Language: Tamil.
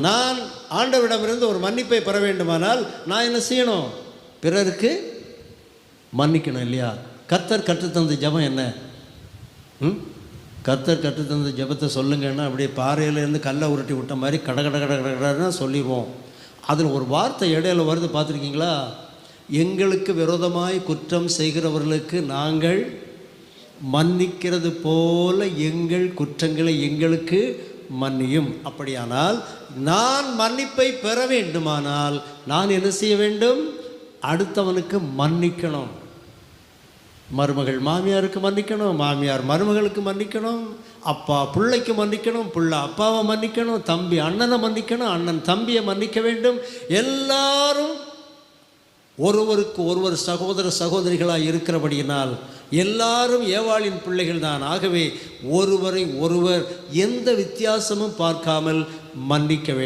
நான் ஆண்டவரிடமிருந்து ஒரு மன்னிப்பை பெற வேண்டுமானால் நான் என்ன செய்யணும்? பிறருக்கு மன்னிக்கணும் இல்லையா? கர்த்தர் கற்றுத்தந்த ஜெபம் என்ன? கர்த்தர் கற்றுத்தந்த ஜெபத்தை சொல்லுங்கன்னா அப்படியே பாறையிலேருந்து கல்லை உருட்டி விட்ட மாதிரி கட கட கட கடன்னு சொல்லிடுவோம். அதில் ஒரு வார்த்தை இடையில வருது, பார்த்துருக்கீங்களா? எங்களுக்கு விரோதமாய் குற்றம் செய்கிறவர்களுக்கு நாங்கள் மன்னிக்கிறது போல எங்கள் குற்றங்களை எங்களுக்கு மன்னியும். அப்படியானால் நான் மன்னிப்பை பெற வேண்டுமானால் நான் என்ன செய்ய வேண்டும்? அடுத்தவனுக்கு மன்னிக்கணும். மருமகள் மாமியாருக்கு மன்னிக்கணும், மாமியார் மருமகளுக்கு மன்னிக்கணும், அப்பா பிள்ளைக்கு மன்னிக்கணும், பிள்ளை அப்பாவை மன்னிக்கணும், தம்பி அண்ணனை மன்னிக்கணும், அண்ணன் தம்பியை மன்னிக்க வேண்டும். எல்லாரும் ஒருவருக்கு ஒருவர் சகோதர சகோதரிகளாக இருக்கிறபடியினால் எல்லாரும் ஏவாளின் பிள்ளைகள் தான். ஆகவே ஒருவரை ஒருவர் எந்த வித்தியாசமும் பார்க்காமல் மன்னிக்க வேண்டும்.